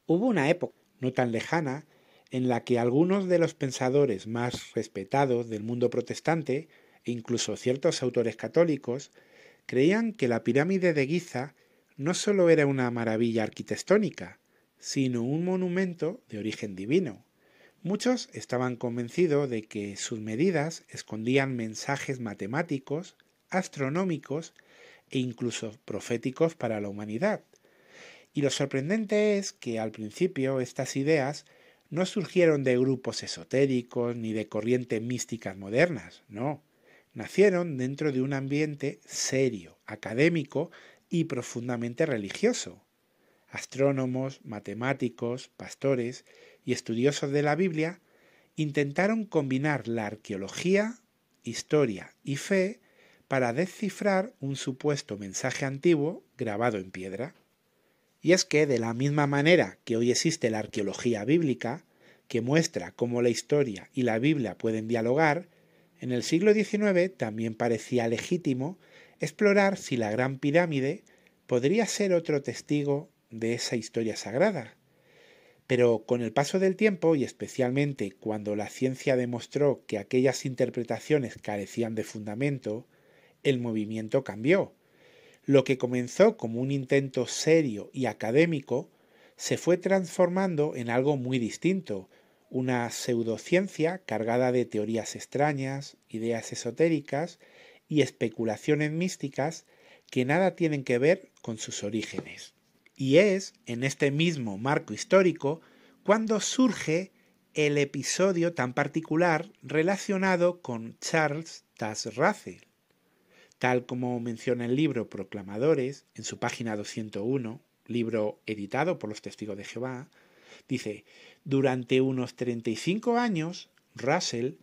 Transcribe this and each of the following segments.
Hubo una época, no tan lejana, en la que algunos de los pensadores más respetados del mundo protestante, e incluso ciertos autores católicos, creían que la pirámide de Giza no solo era una maravilla arquitectónica, sino un monumento de origen divino. Muchos estaban convencidos de que sus medidas escondían mensajes matemáticos, astronómicos e incluso proféticos para la humanidad. Y lo sorprendente es que al principio estas ideas no surgieron de grupos esotéricos ni de corrientes místicas modernas, no. Nacieron dentro de un ambiente serio, académico y profundamente religioso. Astrónomos, matemáticos, pastores y estudiosos de la Biblia intentaron combinar la arqueología, historia y fe para descifrar un supuesto mensaje antiguo grabado en piedra. Y es que, de la misma manera que hoy existe la arqueología bíblica, que muestra cómo la historia y la Biblia pueden dialogar, en el siglo XIX también parecía legítimo explorar si la Gran Pirámide podría ser otro testigo de esa historia sagrada. Pero con el paso del tiempo, y especialmente cuando la ciencia demostró que aquellas interpretaciones carecían de fundamento, el movimiento cambió. Lo que comenzó como un intento serio y académico se fue transformando en algo muy distinto, una pseudociencia cargada de teorías extrañas, ideas esotéricas y especulaciones místicas que nada tienen que ver con sus orígenes. Y es en este mismo marco histórico cuando surge el episodio tan particular relacionado con Charles Taze Russell. Tal como menciona el libro Proclamadores, en su página 201, libro editado por los Testigos de Jehová, dice: durante unos 35 años, Russell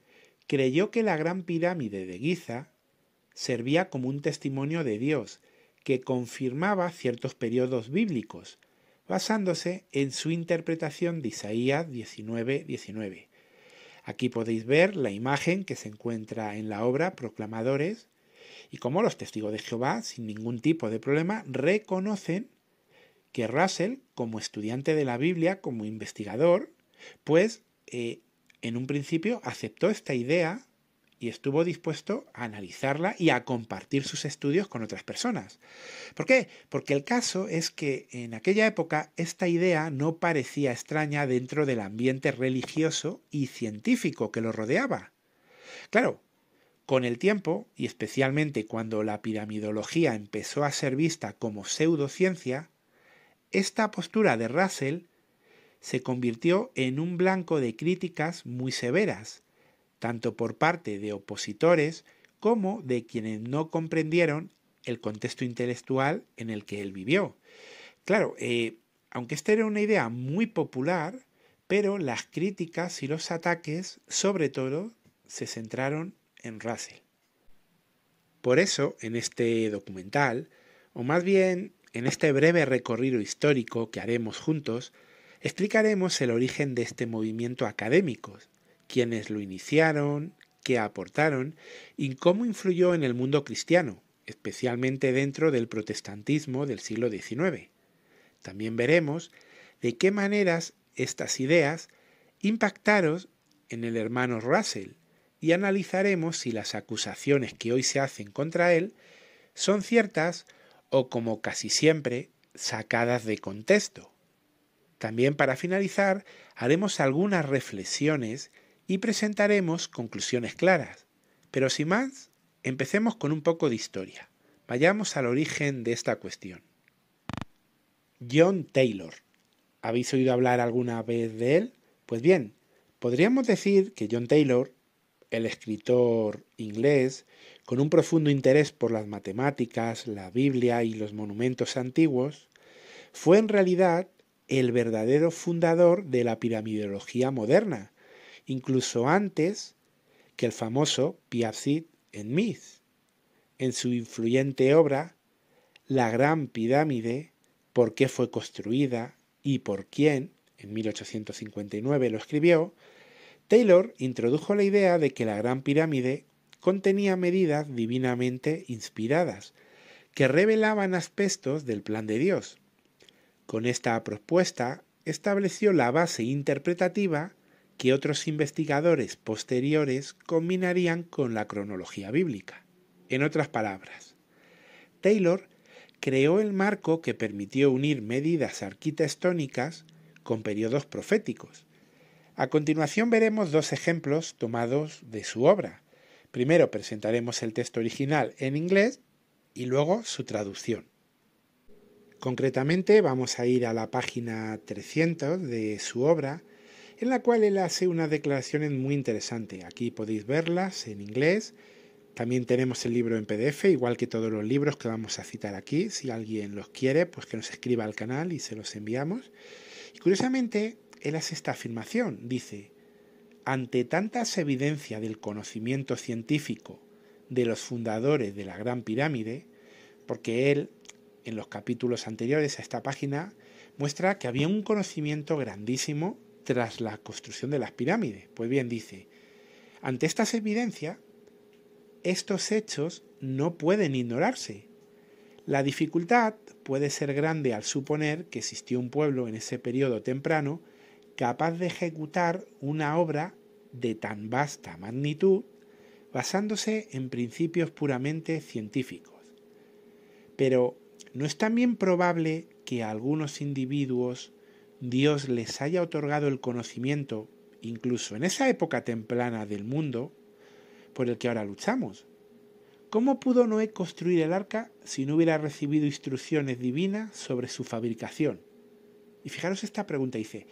creyó que la Gran Pirámide de Giza servía como un testimonio de Dios que confirmaba ciertos periodos bíblicos, basándose en su interpretación de Isaías 19:19. Aquí podéis ver la imagen que se encuentra en la obra Proclamadores, y cómo los Testigos de Jehová, sin ningún tipo de problema, reconocen que Russell, como estudiante de la Biblia, como investigador, pues en un principio aceptó esta idea y estuvo dispuesto a analizarla y a compartir sus estudios con otras personas. ¿Por qué? Porque el caso es que en aquella época esta idea no parecía extraña dentro del ambiente religioso y científico que lo rodeaba. Claro, con el tiempo, y especialmente cuando la piramidología empezó a ser vista como pseudociencia, esta postura de Russell se convirtió en un blanco de críticas muy severas, tanto por parte de opositores como de quienes no comprendieron el contexto intelectual en el que él vivió. Claro, aunque esta era una idea muy popular, pero las críticas y los ataques, sobre todo, se centraron en Russell. Por eso, en este documental, o más bien en este breve recorrido histórico que haremos juntos, explicaremos el origen de este movimiento académico, quiénes lo iniciaron, qué aportaron y cómo influyó en el mundo cristiano, especialmente dentro del protestantismo del siglo XIX. También veremos de qué maneras estas ideas impactaron en el hermano Russell y analizaremos si las acusaciones que hoy se hacen contra él son ciertas o, como casi siempre, sacadas de contexto. También, para finalizar, haremos algunas reflexiones y presentaremos conclusiones claras. Pero sin más, empecemos con un poco de historia. Vayamos al origen de esta cuestión. John Taylor. ¿Habéis oído hablar alguna vez de él? Pues bien, podríamos decir que John Taylor, el escritor inglés, con un profundo interés por las matemáticas, la Biblia y los monumentos antiguos, fue en realidad el verdadero fundador de la piramidología moderna, incluso antes que el famoso Piazzi en Myth. En su influyente obra, La Gran Pirámide, ¿por qué fue construida y por quién?, en 1859 lo escribió, Taylor introdujo la idea de que la Gran Pirámide contenía medidas divinamente inspiradas, que revelaban aspectos del plan de Dios. Con esta propuesta, estableció la base interpretativa que otros investigadores posteriores combinarían con la cronología bíblica. En otras palabras, Taylor creó el marco que permitió unir medidas arquitectónicas con periodos proféticos. A continuación veremos dos ejemplos tomados de su obra. Primero presentaremos el texto original en inglés y luego su traducción. Concretamente vamos a ir a la página 300 de su obra, en la cual él hace unas declaraciones muy interesantes. Aquí podéis verlas en inglés. También tenemos el libro en PDF, igual que todos los libros que vamos a citar aquí. Si alguien los quiere, pues que nos escriba al canal y se los enviamos. Y curiosamente, él hace esta afirmación. Dice, ante tantas evidencias del conocimiento científico de los fundadores de la Gran Pirámide, porque él, en los capítulos anteriores a esta página, muestra que había un conocimiento grandísimo tras la construcción de las pirámides. Pues bien, dice, ante estas evidencias, estos hechos no pueden ignorarse. La dificultad puede ser grande al suponer que existió un pueblo en ese periodo temprano capaz de ejecutar una obra de tan vasta magnitud basándose en principios puramente científicos. Pero ¿no es también probable que a algunos individuos Dios les haya otorgado el conocimiento, incluso en esa época temprana del mundo, por el que ahora luchamos? ¿Cómo pudo Noé construir el arca si no hubiera recibido instrucciones divinas sobre su fabricación? Y fijaros esta pregunta, dice,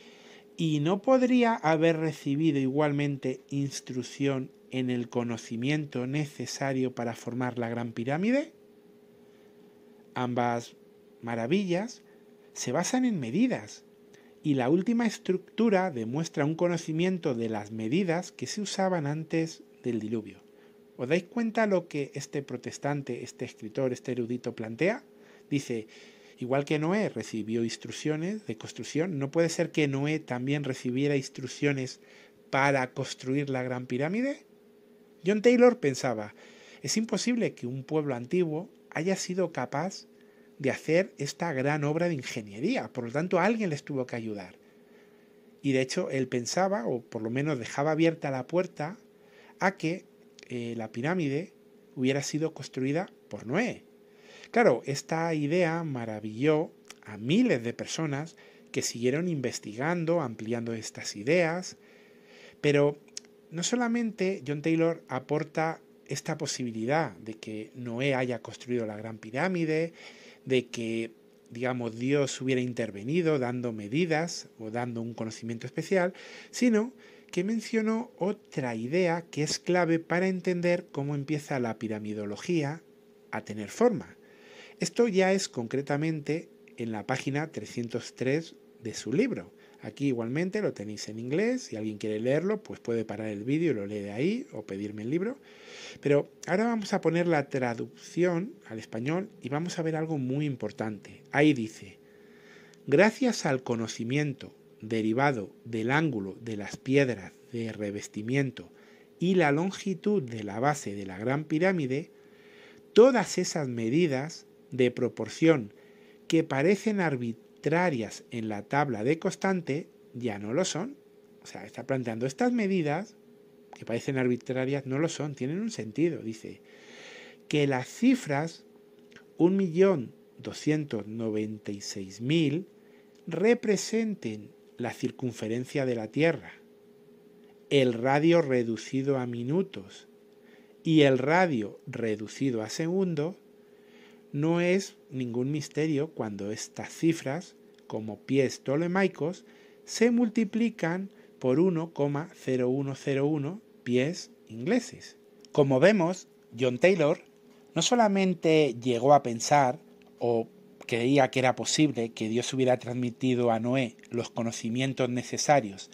¿y no podría haber recibido igualmente instrucción en el conocimiento necesario para formar la Gran Pirámide? Ambas maravillas se basan en medidas, y la última estructura demuestra un conocimiento de las medidas que se usaban antes del diluvio. ¿Os dais cuenta lo que este protestante, este escritor, este erudito plantea? Dice, igual que Noé recibió instrucciones de construcción, ¿no puede ser que Noé también recibiera instrucciones para construir la Gran Pirámide? John Taylor pensaba, es imposible que un pueblo antiguo haya sido capaz de hacer esta gran obra de ingeniería, por lo tanto alguien les tuvo que ayudar. Y de hecho él pensaba, o por lo menos dejaba abierta la puerta, a que la pirámide hubiera sido construida por Noé. Claro, esta idea maravilló a miles de personas que siguieron investigando, ampliando estas ideas, pero no solamente John Taylor aporta esta posibilidad de que Noé haya construido la Gran Pirámide, de que, digamos, Dios hubiera intervenido dando medidas o dando un conocimiento especial, sino que mencionó otra idea que es clave para entender cómo empieza la piramidología a tener forma. Esto ya es concretamente en la página 303 de su libro. Aquí igualmente lo tenéis en inglés, si alguien quiere leerlo, pues puede parar el vídeo y lo lee de ahí o pedirme el libro. Pero ahora vamos a poner la traducción al español y vamos a ver algo muy importante. Ahí dice, gracias al conocimiento derivado del ángulo de las piedras de revestimiento y la longitud de la base de la Gran Pirámide, todas esas medidas de proporción que parecen arbitrarias en la tabla de constante ya no lo son. O sea, está planteando estas medidas que parecen arbitrarias no lo son, tienen un sentido. Dice que las cifras 1.296.000 representen la circunferencia de la Tierra, el radio reducido a minutos y el radio reducido a segundo, no es ningún misterio cuando estas cifras, como pies tolemaicos, se multiplican por 1,0101 pies ingleses. Como vemos, John Taylor no solamente llegó a pensar o creía que era posible que Dios hubiera transmitido a Noé los conocimientos necesarios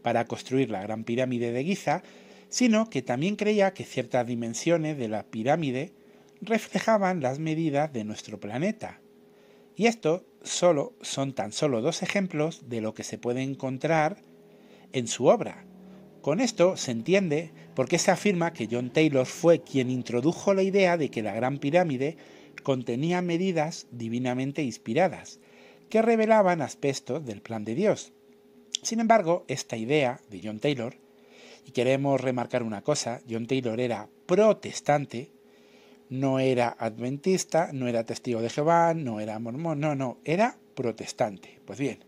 para construir la Gran Pirámide de Giza, sino que también creía que ciertas dimensiones de la pirámide reflejaban las medidas de nuestro planeta. Y esto son tan solo dos ejemplos de lo que se puede encontrar en su obra. Con esto se entiende por qué se afirma que John Taylor fue quien introdujo la idea de que la Gran Pirámide contenía medidas divinamente inspiradas, que revelaban aspectos del plan de Dios. Sin embargo, esta idea de John Taylor, y queremos remarcar una cosa, John Taylor era protestante, no era adventista, no era testigo de Jehová, no era mormón, no, era protestante. Pues bien,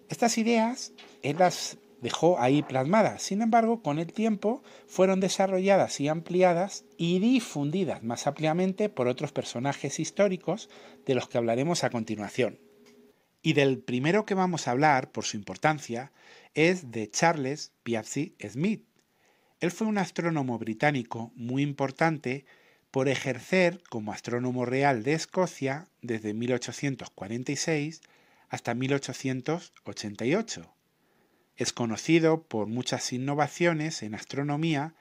estas ideas él las dejó ahí plasmadas. Sin embargo, con el tiempo fueron desarrolladas y ampliadas y difundidas más ampliamente por otros personajes históricos de los que hablaremos a continuación. Y del primero que vamos a hablar, por su importancia, es de Charles Piazzi Smith. Él fue un astrónomo británico muy importante por ejercer como astrónomo real de Escocia desde 1846 hasta 1888. Es conocido por muchas innovaciones en astronomía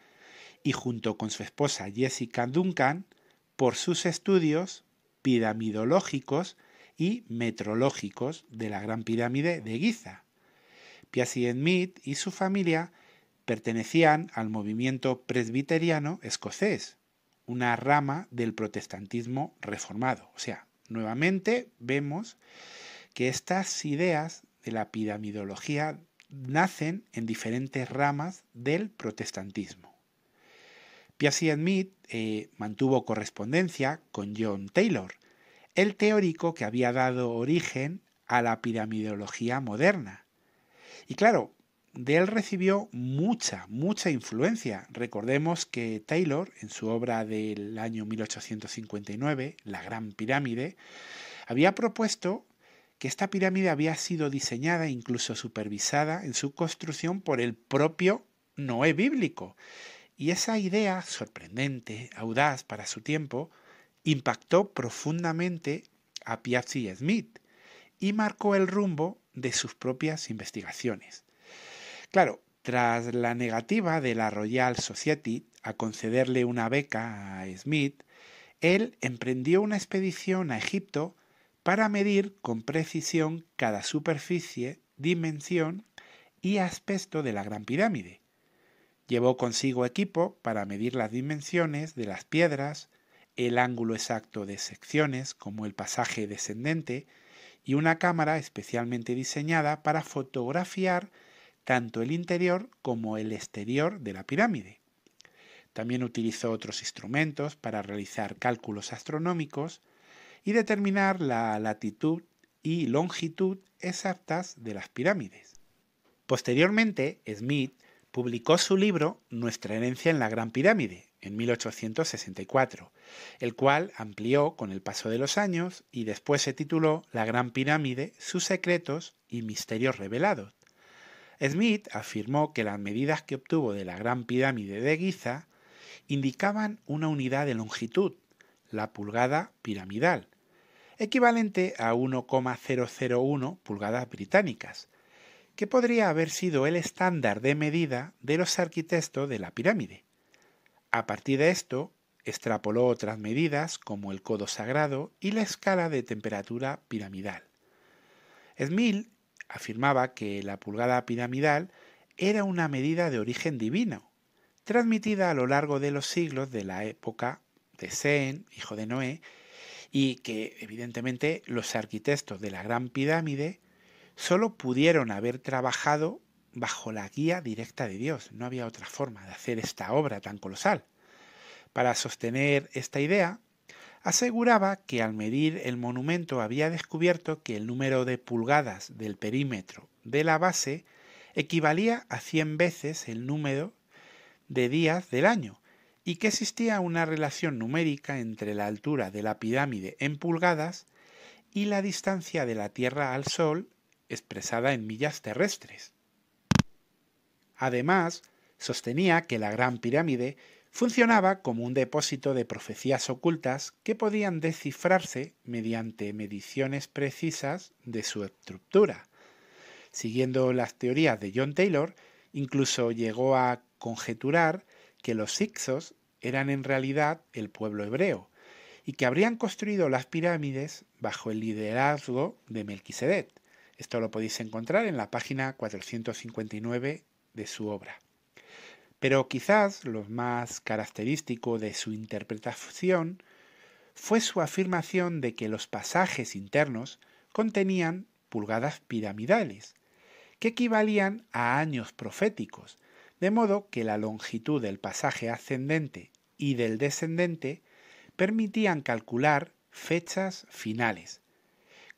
y junto con su esposa Jessica Duncan por sus estudios piramidológicos y metrológicos de la Gran Pirámide de Giza. Piazzi Smith y su familia pertenecían al movimiento presbiteriano escocés, una rama del protestantismo reformado. O sea, nuevamente vemos que estas ideas de la piramidología nacen en diferentes ramas del protestantismo. Piazzi Smith mantuvo correspondencia con John Taylor, el teórico que había dado origen a la piramidología moderna. Y claro, de él recibió mucha influencia. Recordemos que Taylor, en su obra del año 1859, La Gran Pirámide, había propuesto que esta pirámide había sido diseñada e incluso supervisada en su construcción por el propio Noé bíblico. Y esa idea sorprendente, audaz para su tiempo, impactó profundamente a Piazzi Smith y marcó el rumbo de sus propias investigaciones. Claro, tras la negativa de la Royal Society a concederle una beca a Smith, él emprendió una expedición a Egipto para medir con precisión cada superficie, dimensión y aspecto de la Gran Pirámide. Llevó consigo equipo para medir las dimensiones de las piedras, el ángulo exacto de secciones como el pasaje descendente y una cámara especialmente diseñada para fotografiar tanto el interior como el exterior de la pirámide. También utilizó otros instrumentos para realizar cálculos astronómicos y determinar la latitud y longitud exactas de las pirámides. Posteriormente, Smith publicó su libro Nuestra herencia en la Gran Pirámide, en 1864, el cual amplió con el paso de los años y después se tituló La Gran Pirámide, sus secretos y misterios revelados. Smith afirmó que las medidas que obtuvo de la Gran Pirámide de Giza indicaban una unidad de longitud, la pulgada piramidal, equivalente a 1,001 pulgadas británicas, que podría haber sido el estándar de medida de los arquitectos de la pirámide. A partir de esto, extrapoló otras medidas como el codo sagrado y la escala de temperatura piramidal. Smith afirmaba que la pulgada piramidal era una medida de origen divino, transmitida a lo largo de los siglos de la época de Sem, hijo de Noé, y que evidentemente los arquitectos de la Gran Pirámide solo pudieron haber trabajado bajo la guía directa de Dios. No había otra forma de hacer esta obra tan colosal. Para sostener esta idea, aseguraba que al medir el monumento había descubierto que el número de pulgadas del perímetro de la base equivalía a 100 veces el número de días del año y que existía una relación numérica entre la altura de la pirámide en pulgadas y la distancia de la Tierra al Sol expresada en millas terrestres. Además, sostenía que la Gran Pirámide funcionaba como un depósito de profecías ocultas que podían descifrarse mediante mediciones precisas de su estructura. Siguiendo las teorías de John Taylor, incluso llegó a conjeturar que los hicsos eran en realidad el pueblo hebreo y que habrían construido las pirámides bajo el liderazgo de Melquisedec. Esto lo podéis encontrar en la página 459 de su obra. Pero quizás lo más característico de su interpretación fue su afirmación de que los pasajes internos, contenían pulgadas piramidales, que equivalían a años proféticos, de modo que la longitud del pasaje ascendente y del descendente permitían calcular fechas finales.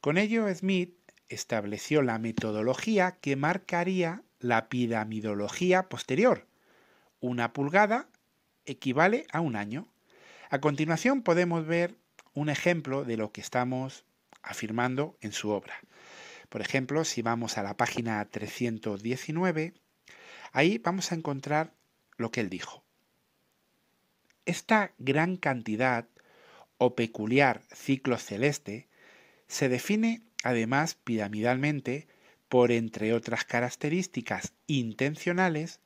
Con ello, Smith estableció la metodología que marcaría la piramidología posterior. Una pulgada equivale a un año. A continuación podemos ver un ejemplo de lo que estamos afirmando en su obra. Por ejemplo, si vamos a la página 319, ahí vamos a encontrar lo que él dijo. Esta gran cantidad o peculiar ciclo celeste se define además piramidalmente por, entre otras características intencionales,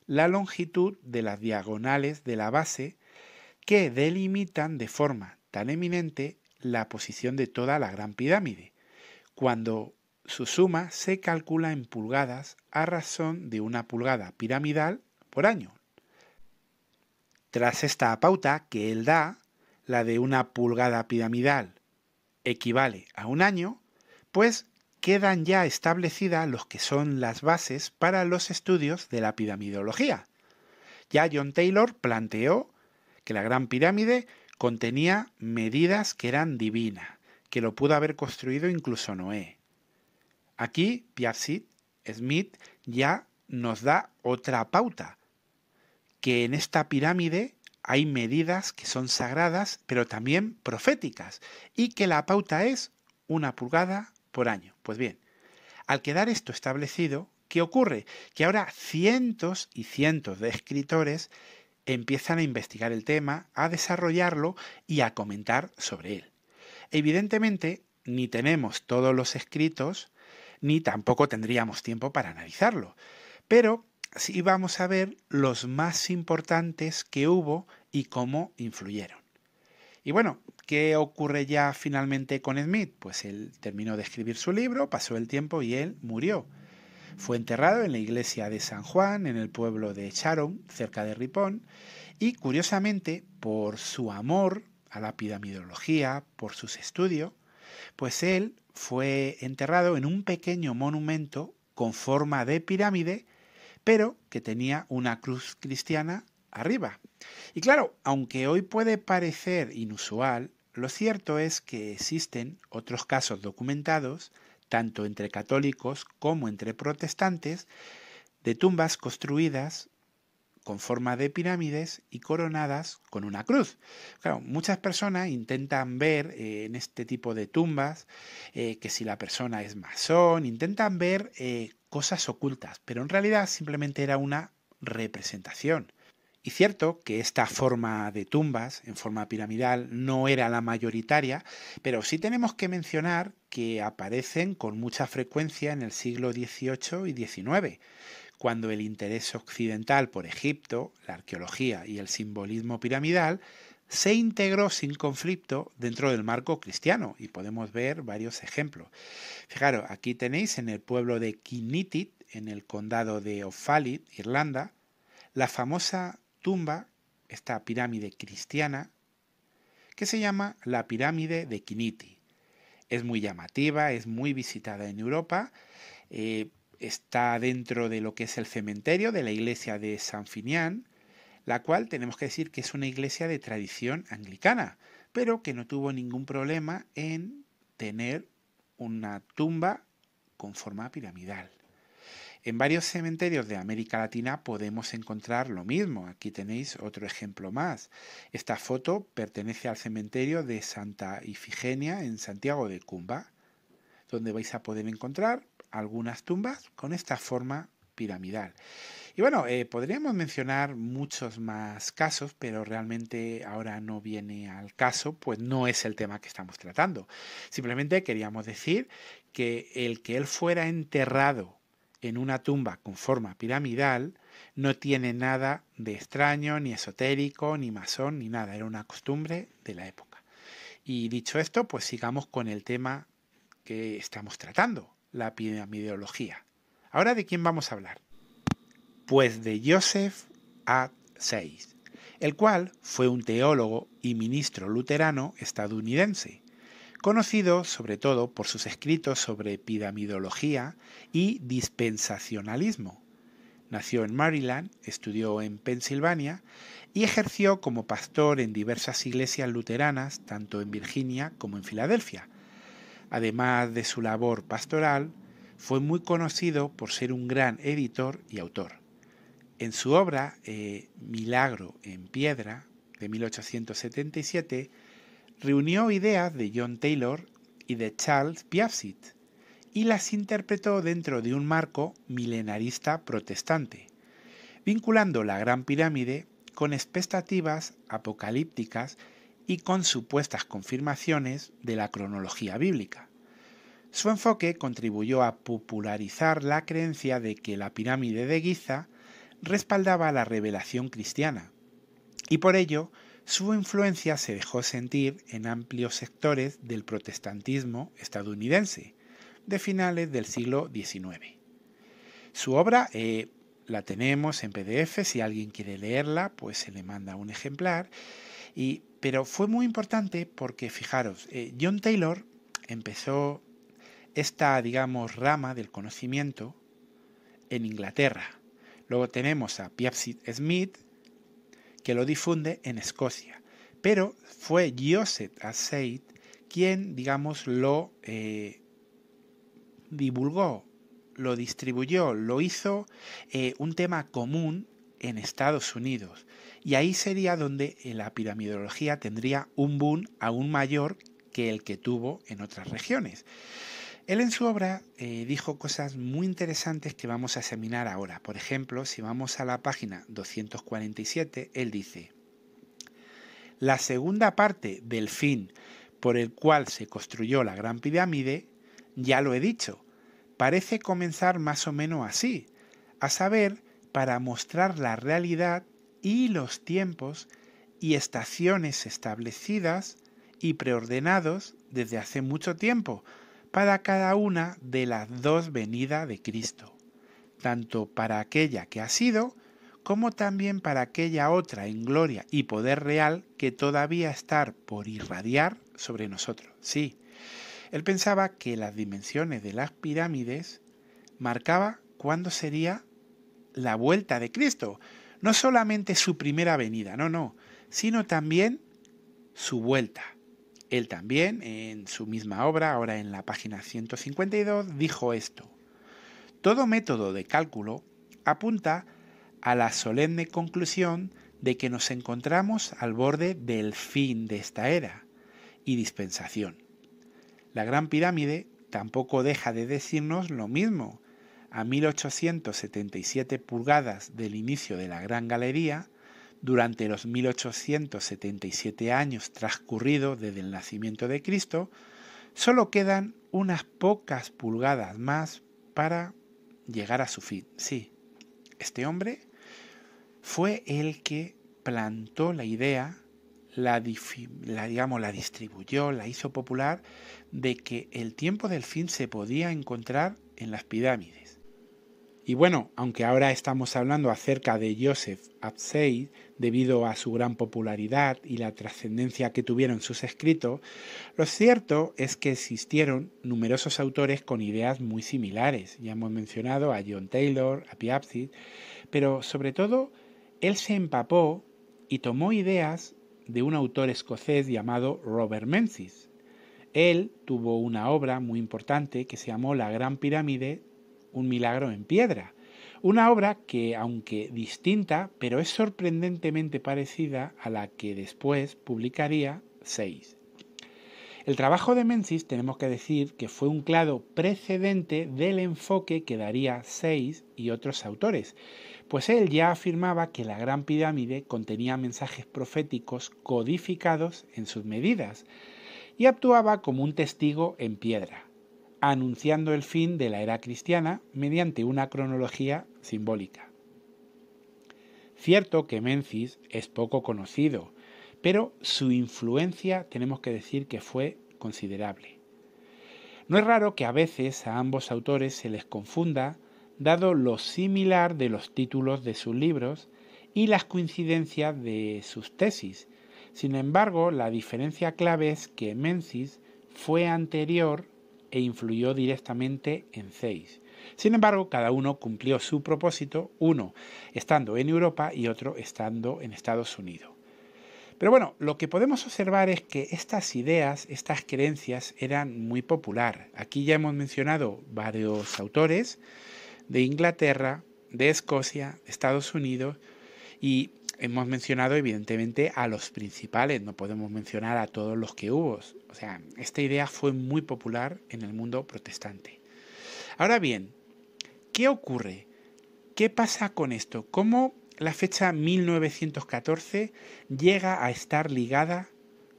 la longitud de las diagonales de la base que delimitan de forma tan eminente la posición de toda la gran pirámide, cuando su suma se calcula en pulgadas a razón de una pulgada piramidal por año. Tras esta pauta que él da, la de una pulgada piramidal equivale a un año, pues quedan ya establecidas los que son las bases para los estudios de la piramidología. Ya John Taylor planteó que la Gran Pirámide contenía medidas que eran divinas, que lo pudo haber construido incluso Noé. Aquí Piazzi Smith ya nos da otra pauta, que en esta pirámide hay medidas que son sagradas, pero también proféticas, y que la pauta es una pulgada por año. Pues bien, al quedar esto establecido, ¿qué ocurre? Que ahora cientos y cientos de escritores empiezan a investigar el tema, a desarrollarlo y a comentar sobre él. Evidentemente, ni tenemos todos los escritos, ni tampoco tendríamos tiempo para analizarlo, pero sí vamos a ver los más importantes que hubo y cómo influyeron. Y bueno, ¿qué ocurre ya finalmente con Smith? Pues él terminó de escribir su libro, pasó el tiempo y él murió. Fue enterrado en la iglesia de San Juan, en el pueblo de Sharon, cerca de Ripon, y curiosamente, por su amor a la piramidología, por sus estudios, pues él fue enterrado en un pequeño monumento con forma de pirámide, pero que tenía una cruz cristiana arriba. Y claro, aunque hoy puede parecer inusual, lo cierto es que existen otros casos documentados, tanto entre católicos como entre protestantes, de tumbas construidas con forma de pirámides y coronadas con una cruz. Claro, muchas personas intentan ver en este tipo de tumbas que si la persona es masón, intentan ver cosas ocultas, pero en realidad simplemente era una representación. Y cierto que esta forma de tumbas, en forma piramidal, no era la mayoritaria, pero sí tenemos que mencionar que aparecen con mucha frecuencia en el siglo XVIII y XIX, cuando el interés occidental por Egipto, la arqueología y el simbolismo piramidal se integró sin conflicto dentro del marco cristiano, y podemos ver varios ejemplos. Fijaros, aquí tenéis en el pueblo de Kinnitit, en el condado de Offaly, Irlanda, la famosa tumba, esta pirámide cristiana, que se llama la pirámide de Kinnitit. Es muy llamativa, es muy visitada en Europa, está dentro de lo que es el cementerio de la iglesia de San Finian, la cual tenemos que decir que es una iglesia de tradición anglicana, pero que no tuvo ningún problema en tener una tumba con forma piramidal. En varios cementerios de América Latina podemos encontrar lo mismo. Aquí tenéis otro ejemplo más. Esta foto pertenece al cementerio de Santa Ifigenia en Santiago de Cumba, donde vais a poder encontrar algunas tumbas con esta forma piramidal. Y bueno, podríamos mencionar muchos más casos, pero realmente ahora no viene al caso, pues no es el tema que estamos tratando. Simplemente queríamos decir que el que él fuera enterrado en una tumba con forma piramidal no tiene nada de extraño, ni esotérico, ni masón, ni nada. Era una costumbre de la época. Y dicho esto, pues sigamos con el tema que estamos tratando, la piramidología. Ahora, ¿de quién vamos a hablar? Pues de Joseph A. Sayce, el cual fue un teólogo y ministro luterano estadounidense, conocido sobre todo por sus escritos sobre piramidología y dispensacionalismo. Nació en Maryland, estudió en Pensilvania y ejerció como pastor en diversas iglesias luteranas, tanto en Virginia como en Filadelfia. Además de su labor pastoral, fue muy conocido por ser un gran editor y autor. En su obra Milagro en Piedra, de 1877, reunió ideas de John Taylor y de Charles Piaget y las interpretó dentro de un marco milenarista protestante, vinculando la Gran Pirámide con expectativas apocalípticas y con supuestas confirmaciones de la cronología bíblica. Su enfoque contribuyó a popularizar la creencia de que la pirámide de Giza respaldaba la revelación cristiana, y por ello su influencia se dejó sentir en amplios sectores del protestantismo estadounidense de finales del siglo XIX. Su obra la tenemos en PDF, si alguien quiere leerla, pues se le manda un ejemplar, pero fue muy importante porque, fijaros, John Taylor empezó esta, digamos, rama del conocimiento en Inglaterra. Luego tenemos a Piaget Smith, que lo difunde en Escocia. Pero fue Joseph Assaid quien, digamos, lo divulgó, lo distribuyó, lo hizo un tema común en Estados Unidos. Y ahí sería donde la piramidología tendría un boom aún mayor que el que tuvo en otras regiones. Él en su obra dijo cosas muy interesantes que vamos a examinar ahora. Por ejemplo, si vamos a la página 247, él dice: la segunda parte del fin por el cual se construyó la Gran Pirámide, ya lo he dicho, parece comenzar más o menos así, a saber, para mostrar la realidad y los tiempos y estaciones establecidas y preordenados desde hace mucho tiempo, para cada una de las dos venidas de Cristo, tanto para aquella que ha sido, como también para aquella otra en gloria y poder real que todavía está por irradiar sobre nosotros. Sí, él pensaba que las dimensiones de las pirámides marcaba cuándo sería la vuelta de Cristo, no solamente su primera venida, no, sino también su vuelta. Él también, en su misma obra, ahora en la página 152, dijo esto: todo método de cálculo apunta a la solemne conclusión de que nos encontramos al borde del fin de esta era y dispensación. La Gran Pirámide tampoco deja de decirnos lo mismo. A 1877 pulgadas del inicio de la Gran Galería, durante los 1877 años transcurridos desde el nacimiento de Cristo, solo quedan unas pocas pulgadas más para llegar a su fin. Sí, este hombre fue el que plantó la idea, la distribuyó, la hizo popular, de que el tiempo del fin se podía encontrar en las pirámides. Y bueno, aunque ahora estamos hablando acerca de Joseph Assaid, debido a su gran popularidad y la trascendencia que tuvieron sus escritos, lo cierto es que existieron numerosos autores con ideas muy similares. Ya hemos mencionado a John Taylor, a Piaget, pero sobre todo él se empapó y tomó ideas de un autor escocés llamado Robert Menzies. Él tuvo una obra muy importante que se llamó La Gran Pirámide, un milagro en piedra. Una obra que, aunque distinta, pero es sorprendentemente parecida a la que después publicaría Assaid. El trabajo de Menzies tenemos que decir que fue un claro precedente del enfoque que daría Assaid y otros autores, pues él ya afirmaba que la Gran Pirámide contenía mensajes proféticos codificados en sus medidas y actuaba como un testigo en piedra, anunciando el fin de la era cristiana mediante una cronología simbólica. Cierto que Menzies es poco conocido, pero su influencia tenemos que decir que fue considerable. No es raro que a veces a ambos autores se les confunda, dado lo similar de los títulos de sus libros y las coincidencias de sus tesis. Sin embargo, la diferencia clave es que Menzies fue anterior e influyó directamente en Zeiss. Sin embargo, cada uno cumplió su propósito, uno estando en Europa y otro estando en Estados Unidos. Pero bueno, lo que podemos observar es que estas ideas, estas creencias eran muy populares. Aquí ya hemos mencionado varios autores de Inglaterra, de Escocia, de Estados Unidos, y hemos mencionado evidentemente a los principales, no podemos mencionar a todos los que hubo. O sea, esta idea fue muy popular en el mundo protestante. Ahora bien, ¿qué ocurre? ¿Qué pasa con esto? ¿Cómo la fecha 1914 llega a estar ligada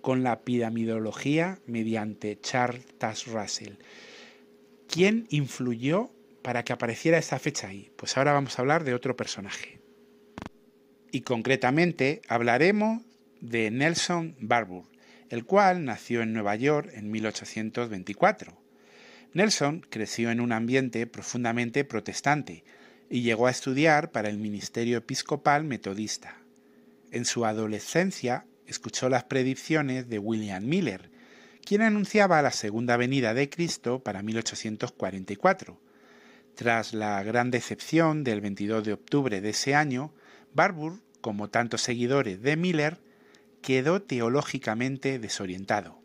con la piramidología mediante Charles Taze Russell? ¿Quién influyó para que apareciera esa fecha ahí? Pues ahora vamos a hablar de otro personaje. Y concretamente hablaremos de Nelson Barbour, el cual nació en Nueva York en 1824. Nelson creció en un ambiente profundamente protestante y llegó a estudiar para el ministerio episcopal metodista. En su adolescencia escuchó las predicciones de William Miller, quien anunciaba la segunda venida de Cristo para 1844. Tras la gran decepción del 22 de octubre de ese año, Barbour, como tantos seguidores de Miller, quedó teológicamente desorientado.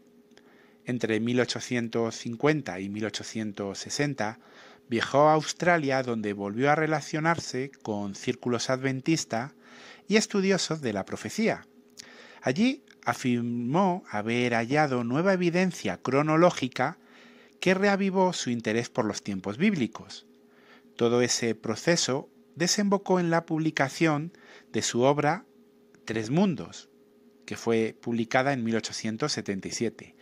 Entre 1850 y 1860 viajó a Australia, donde volvió a relacionarse con círculos adventistas y estudiosos de la profecía. Allí afirmó haber hallado nueva evidencia cronológica que reavivó su interés por los tiempos bíblicos. Todo ese proceso desembocó en la publicación de su obra Tres Mundos, que fue publicada en 1877,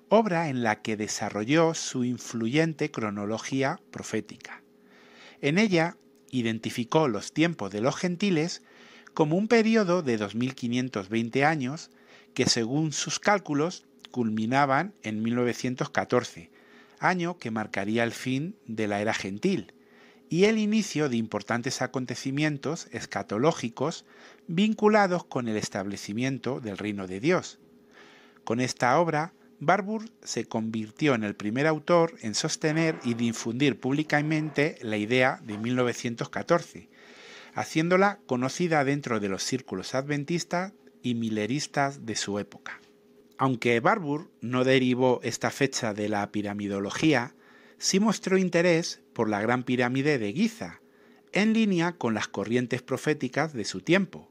obra en la que desarrolló su influyente cronología profética. En ella identificó los tiempos de los gentiles como un periodo de 2520 años que, según sus cálculos, culminaban en 1914, año que marcaría el fin de la era gentil y el inicio de importantes acontecimientos escatológicos vinculados con el establecimiento del reino de Dios. Con esta obra, Barbour se convirtió en el primer autor en sostener y difundir públicamente la idea de 1914, haciéndola conocida dentro de los círculos adventistas y mileristas de su época. Aunque Barbour no derivó esta fecha de la piramidología, sí mostró interés por la Gran Pirámide de Giza, en línea con las corrientes proféticas de su tiempo.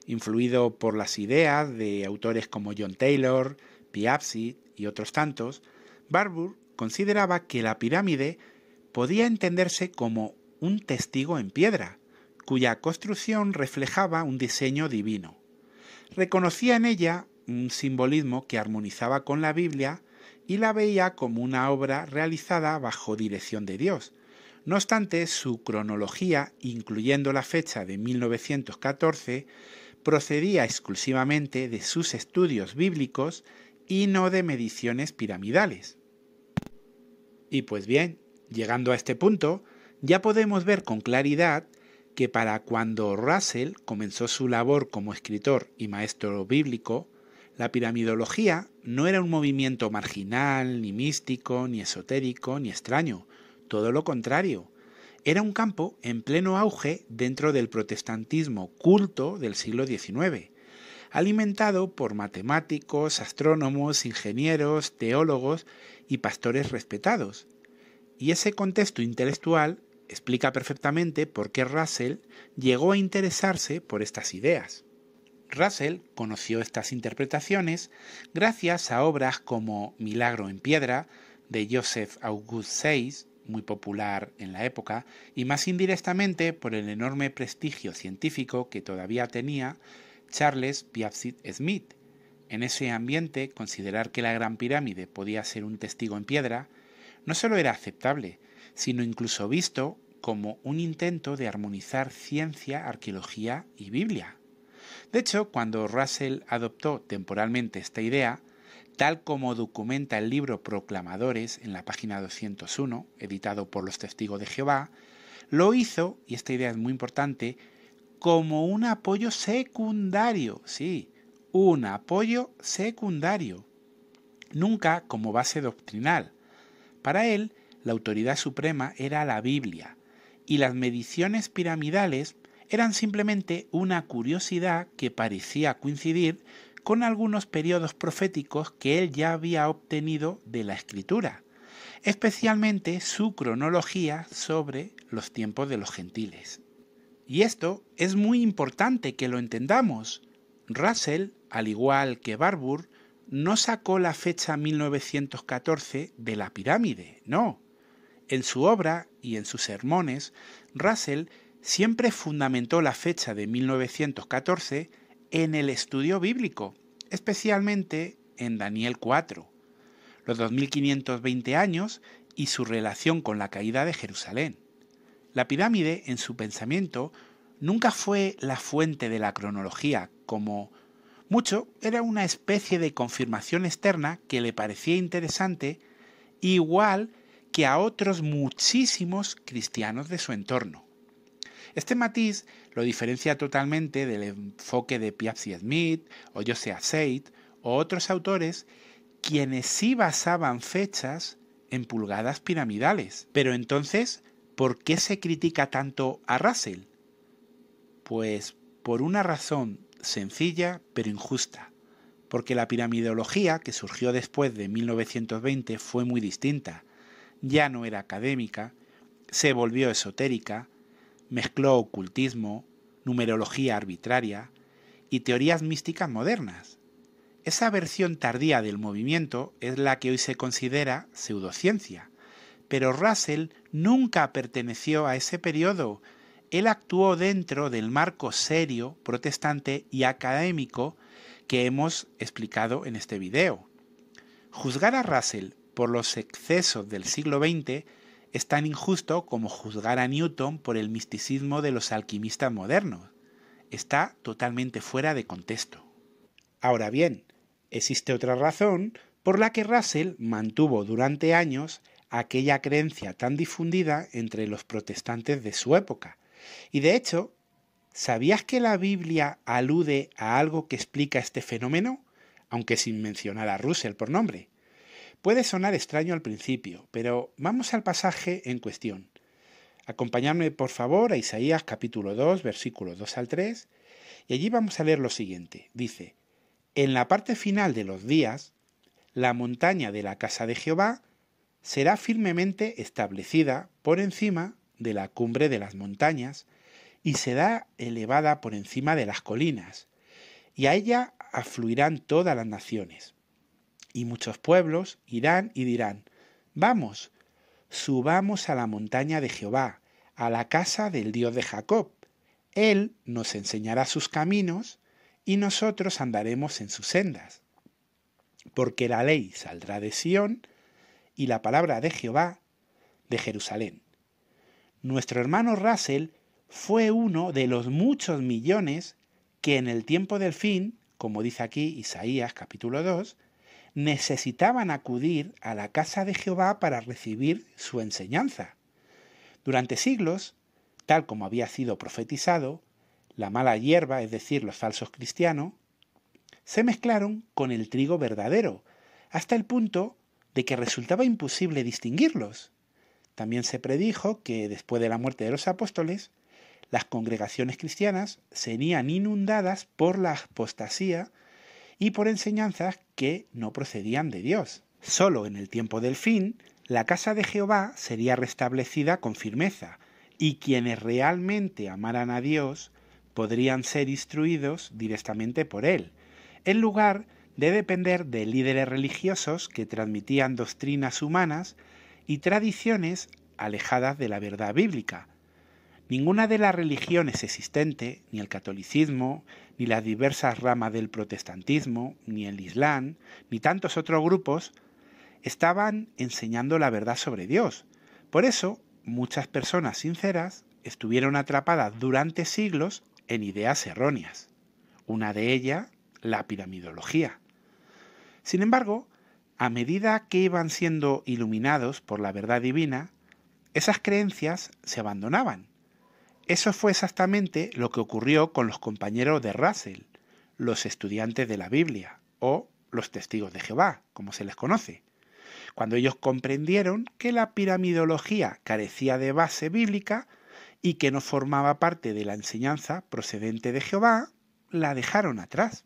Influido por las ideas de autores como John Taylor, Piazzi y otros tantos, Barbour consideraba que la pirámide podía entenderse como un testigo en piedra, cuya construcción reflejaba un diseño divino. Reconocía en ella un simbolismo que armonizaba con la Biblia y la veía como una obra realizada bajo dirección de Dios. No obstante, su cronología, incluyendo la fecha de 1914, procedía exclusivamente de sus estudios bíblicos y no de mediciones piramidales. Y pues bien, llegando a este punto, ya podemos ver con claridad que para cuando Russell comenzó su labor como escritor y maestro bíblico, la piramidología no era un movimiento marginal, ni místico, ni esotérico, ni extraño. Todo lo contrario. Era un campo en pleno auge dentro del protestantismo culto del siglo XIX, alimentado por matemáticos, astrónomos, ingenieros, teólogos y pastores respetados. Y ese contexto intelectual explica perfectamente por qué Russell llegó a interesarse por estas ideas. Russell conoció estas interpretaciones gracias a obras como Milagro en piedra, de Joseph August Sayce, muy popular en la época, y más indirectamente por el enorme prestigio científico que todavía tenía Charles Piazzi Smith. En ese ambiente, considerar que la Gran Pirámide podía ser un testigo en piedra no solo era aceptable, sino incluso visto como un intento de armonizar ciencia, arqueología y Biblia. De hecho, cuando Russell adoptó temporalmente esta idea, tal como documenta el libro Proclamadores en la página 201, editado por los Testigos de Jehová, lo hizo, y esta idea es muy importante, como un apoyo secundario, sí, un apoyo secundario. nunca como base doctrinal. Para él, la autoridad suprema era la Biblia, y las mediciones piramidales eran simplemente una curiosidad que parecía coincidir con algunos periodos proféticos que él ya había obtenido de la Escritura, especialmente su cronología sobre los tiempos de los gentiles. Y esto es muy importante que lo entendamos. Russell, al igual que Barbour, no sacó la fecha 1914 de la pirámide, no. En su obra y en sus sermones, Russell siempre fundamentó la fecha de 1914 en el estudio bíblico, especialmente en Daniel 4, los 2520 años y su relación con la caída de Jerusalén. La pirámide, en su pensamiento, nunca fue la fuente de la cronología, como mucho era una especie de confirmación externa que le parecía interesante, igual que a otros muchísimos cristianos de su entorno. Este matiz lo diferencia totalmente del enfoque de Piazzi Smith o Josiah Said o otros autores quienes sí basaban fechas en pulgadas piramidales. Pero entonces, ¿por qué se critica tanto a Russell? Pues por una razón sencilla pero injusta, porque la piramidología que surgió después de 1920 fue muy distinta. Ya no era académica, se volvió esotérica, mezcló ocultismo, numerología arbitraria y teorías místicas modernas. Esa versión tardía del movimiento es la que hoy se considera pseudociencia, pero Russell nunca perteneció a ese periodo. Él actuó dentro del marco serio, protestante y académico que hemos explicado en este video. Juzgar a Russell por los excesos del siglo XX es tan injusto como juzgar a Newton por el misticismo de los alquimistas modernos. Está totalmente fuera de contexto. Ahora bien, existe otra razón por la que Russell mantuvo durante años aquella creencia tan difundida entre los protestantes de su época. Y de hecho, ¿sabías que la Biblia alude a algo que explica este fenómeno? Aunque sin mencionar a Russell por nombre. Puede sonar extraño al principio, pero vamos al pasaje en cuestión. Acompañadme por favor a Isaías capítulo 2, versículos 2 al 3, y allí vamos a leer lo siguiente. Dice: en la parte final de los días, la montaña de la casa de Jehová será firmemente establecida por encima de la cumbre de las montañas y será elevada por encima de las colinas, y a ella afluirán todas las naciones. Y muchos pueblos irán y dirán: vamos, subamos a la montaña de Jehová, a la casa del Dios de Jacob. Él nos enseñará sus caminos y nosotros andaremos en sus sendas. Porque la ley saldrá de Sión y la palabra de Jehová de Jerusalén. Nuestro hermano Russell fue uno de los muchos millones que en el tiempo del fin, como dice aquí Isaías capítulo 2, necesitaban acudir a la casa de Jehová para recibir su enseñanza. Durante siglos, tal como había sido profetizado, la mala hierba, es decir, los falsos cristianos, se mezclaron con el trigo verdadero, hasta el punto de que resultaba imposible distinguirlos. También se predijo que después de la muerte de los apóstoles, las congregaciones cristianas serían inundadas por la apostasía y por enseñanzas que no procedían de Dios. Solo en el tiempo del fin, la casa de Jehová sería restablecida con firmeza, y quienes realmente amaran a Dios podrían ser instruidos directamente por Él, en lugar de depender de líderes religiosos que transmitían doctrinas humanas y tradiciones alejadas de la verdad bíblica. Ninguna de las religiones existentes, ni el catolicismo, ni las diversas ramas del protestantismo, ni el Islam, ni tantos otros grupos, estaban enseñando la verdad sobre Dios. Por eso, muchas personas sinceras estuvieron atrapadas durante siglos en ideas erróneas. Una de ellas, la piramidología. Sin embargo, a medida que iban siendo iluminados por la verdad divina, esas creencias se abandonaban. Eso fue exactamente lo que ocurrió con los compañeros de Russell, los estudiantes de la Biblia, o los testigos de Jehová, como se les conoce, cuando ellos comprendieron que la piramidología carecía de base bíblica y que no formaba parte de la enseñanza procedente de Jehová, la dejaron atrás.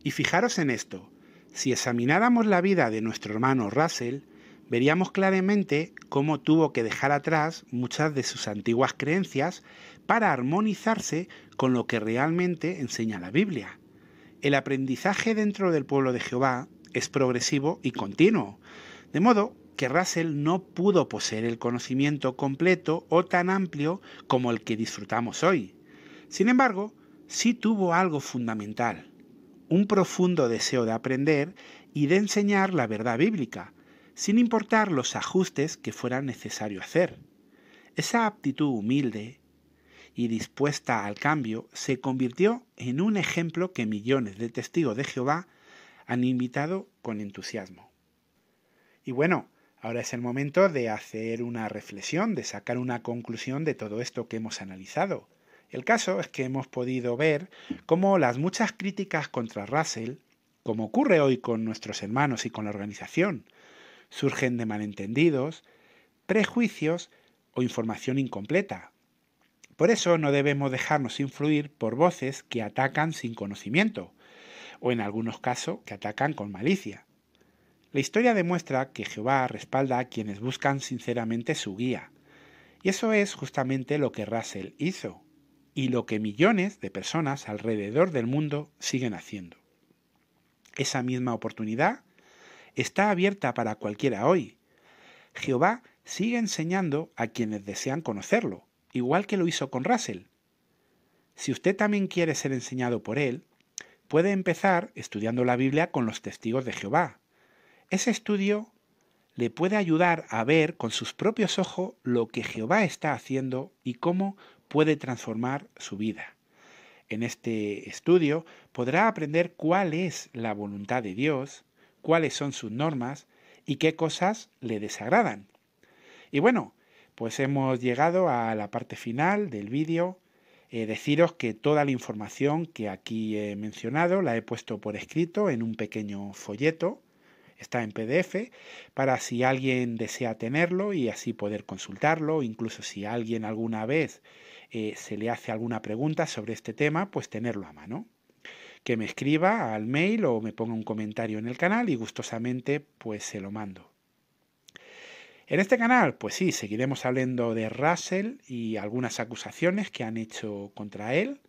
Y fijaros en esto, si examináramos la vida de nuestro hermano Russell, veríamos claramente cómo tuvo que dejar atrás muchas de sus antiguas creencias para armonizarse con lo que realmente enseña la Biblia. El aprendizaje dentro del pueblo de Jehová es progresivo y continuo, de modo que Russell no pudo poseer el conocimiento completo o tan amplio como el que disfrutamos hoy. Sin embargo, sí tuvo algo fundamental, un profundo deseo de aprender y de enseñar la verdad bíblica, sin importar los ajustes que fuera necesario hacer. Esa aptitud humilde y dispuesta al cambio se convirtió en un ejemplo que millones de testigos de Jehová han imitado con entusiasmo. Y bueno, ahora es el momento de hacer una reflexión, de sacar una conclusión de todo esto que hemos analizado. El caso es que hemos podido ver cómo las muchas críticas contra Russell, como ocurre hoy con nuestros hermanos y con la organización, surgen de malentendidos, prejuicios o información incompleta. Por eso no debemos dejarnos influir por voces que atacan sin conocimiento, o en algunos casos que atacan con malicia. La historia demuestra que Jehová respalda a quienes buscan sinceramente su guía, y eso es justamente lo que Russell hizo, y lo que millones de personas alrededor del mundo siguen haciendo. Esa misma oportunidad está abierta para cualquiera hoy. Jehová sigue enseñando a quienes desean conocerlo, igual que lo hizo con Russell. Si usted también quiere ser enseñado por él, puede empezar estudiando la Biblia con los testigos de Jehová. Ese estudio le puede ayudar a ver con sus propios ojos lo que Jehová está haciendo y cómo puede transformar su vida. En este estudio podrá aprender cuál es la voluntad de Dios, cuáles son sus normas y qué cosas le desagradan. Y bueno, pues hemos llegado a la parte final del vídeo. Deciros que toda la información que aquí he mencionado la he puesto por escrito en un pequeño folleto. Está en PDF para si alguien desea tenerlo y así poder consultarlo, incluso si a alguien alguna vez se le hace alguna pregunta sobre este tema, pues tenerlo a mano. Que me escriba al mail o me ponga un comentario en el canal y gustosamente pues se lo mando. En este canal, pues sí, seguiremos hablando de Russell y algunas acusaciones que han hecho contra él.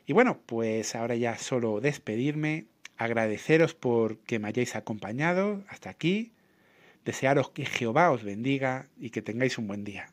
Y bueno, pues ahora ya solo despedirme, agradeceros por que me hayáis acompañado hasta aquí, desearos que Jehová os bendiga y que tengáis un buen día.